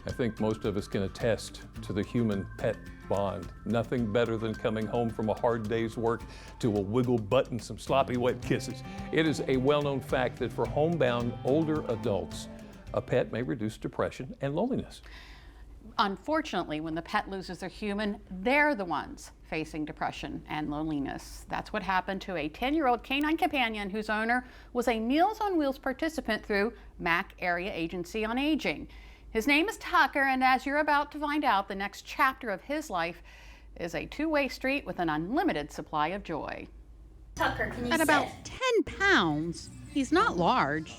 I think most of us can attest to the human-pet bond. Nothing better than coming home from a hard day's work to a wiggle butt and some sloppy wet kisses. It is a well-known fact that for homebound older adults, a pet may reduce depression and loneliness. Unfortunately, when the pet loses their human, they're the ones facing depression and loneliness. That's what happened to a 10-year-old canine companion whose owner was a Meals on Wheels participant through MAC Area Agency on Aging. His name is Tucker, and as you're about to find out, the next chapter of his life is a two-way street with an unlimited supply of joy. Tucker, can you At about 10 pounds, he's not large.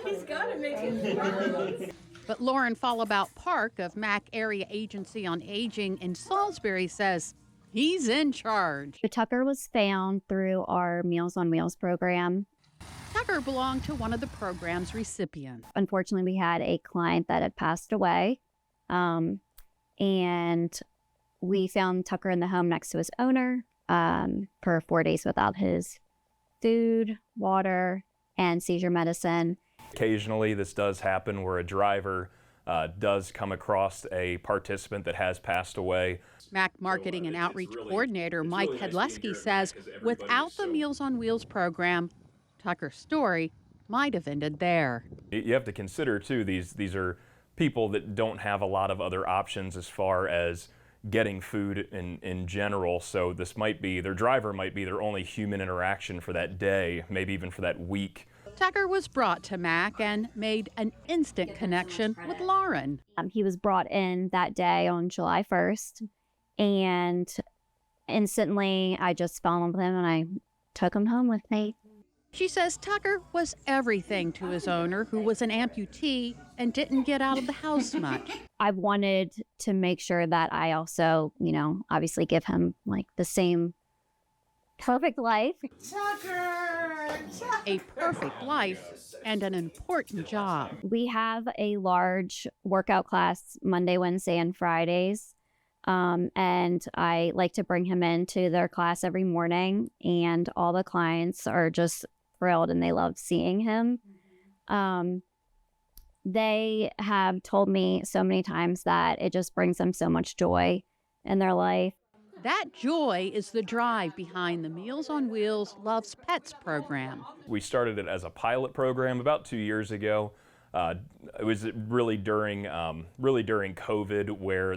He's got to make it. But Lauren Fallabout Park of MAC Area Agency on Aging in Salisbury says he's in charge. Tucker was found through our Meals on Wheels program. Tucker belonged to one of the program's recipients. Unfortunately, we had a client that had passed away, and we found Tucker in the home next to his owner for 4 days without his food, water, and seizure medicine. Occasionally, this does happen where a driver does come across a participant that has passed away. MAC Marketing and Outreach Coordinator Mike Hedleski says without the Meals on Wheels program, Tucker's story might have ended there. You have to consider, too, these are people that don't have a lot of other options as far as getting food in general, so this might be, their driver might be their only human interaction for that day, maybe even for that week. Tucker was brought to MAC and made an instant connection with Lauren. He was brought in that day on July 1st, and instantly I just fell in love with him and I took him home with me. She says Tucker was everything to his owner, who was an amputee and didn't get out of the house much. I wanted to make sure that I also, obviously give him like the same perfect life. Tucker! A perfect life and an important job. We have a large workout class Monday, Wednesday, and Fridays. And I like to bring him into their class every morning, and all the clients are just thrilled and they love seeing him. They have told me so many times that it just brings them so much joy in their life. That joy is the drive behind the Meals on Wheels Loves Pets program. We started it as a pilot program about 2 years ago. It was really during COVID, where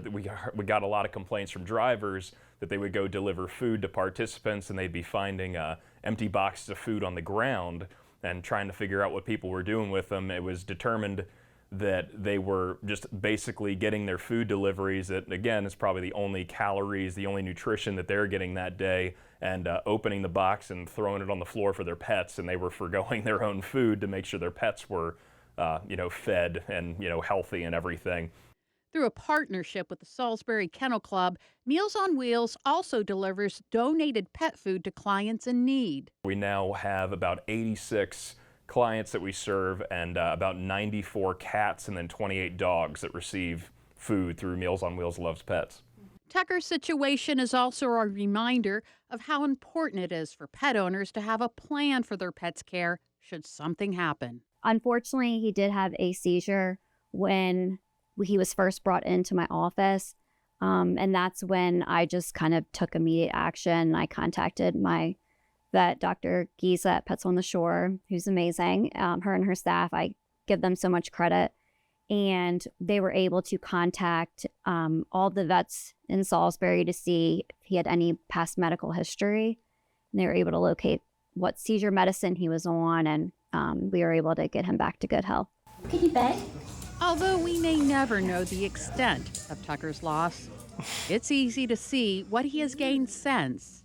we got a lot of complaints from drivers that they would go deliver food to participants and they'd be finding empty boxes of food on the ground and trying to figure out what people were doing with them. It was determined that they were just basically getting their food deliveries that, again, is probably the only calories, the only nutrition that they're getting that day, and opening the box and throwing it on the floor for their pets, and they were forgoing their own food to make sure their pets were fed and, healthy and everything. Through a partnership with the Salisbury Kennel Club, Meals on Wheels also delivers donated pet food to clients in need. We now have about 86 clients that we serve, and about 94 cats and then 28 dogs that receive food through Meals on Wheels Loves Pets. Tucker's situation is also a reminder of how important it is for pet owners to have a plan for their pet's care should something happen. Unfortunately, he did have a seizure when he was first brought into my office. And that's when I just kind of took immediate action. I contacted my vet, Dr. Giza at Pets on the Shore, who's amazing. Her and her staff, I give them so much credit. And they were able to contact all the vets in Salisbury to see if he had any past medical history. And they were able to locate what seizure medicine he was on, and we were able to get him back to good health. Can you beg? Although we may never know the extent of Tucker's loss, it's easy to see what he has gained since.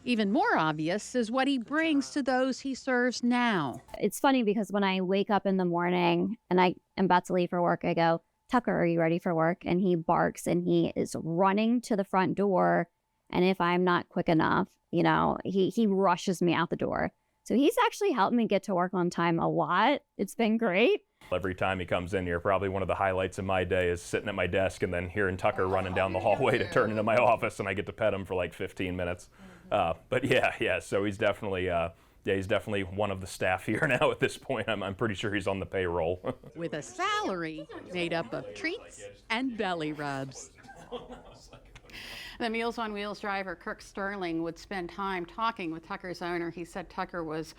Even more obvious is what he brings to those he serves now. It's funny because when I wake up in the morning and I am about to leave for work, I go, Tucker, are you ready for work? And he barks and he is running to the front door. And if I'm not quick enough, he rushes me out the door. So he's actually helped me get to work on time a lot. It's been great. Every time he comes in here, probably one of the highlights of my day is sitting at my desk and then hearing Tucker running down the hallway to turn into my office, and I get to pet him for like 15 minutes. But yeah, so he's definitely yeah, he's definitely one of the staff here now at this point. I'm pretty sure he's on the payroll. With a salary made up of treats and belly rubs. The Meals on Wheels driver, Kirk Sterling, would spend time talking with Tucker's owner. He said Tucker was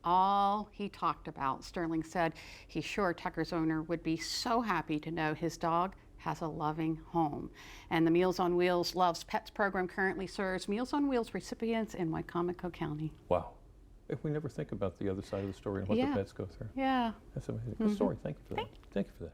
all he talked about. Sterling said he's sure Tucker's owner would be so happy to know his dog has a loving home. And the Meals on Wheels Loves Pets program currently serves Meals on Wheels recipients in Wicomico County. Wow. If we never think about the other side of the story and what Yeah. the pets go through. Yeah. That's amazing. Good story. Thank you for that. Thank you for that.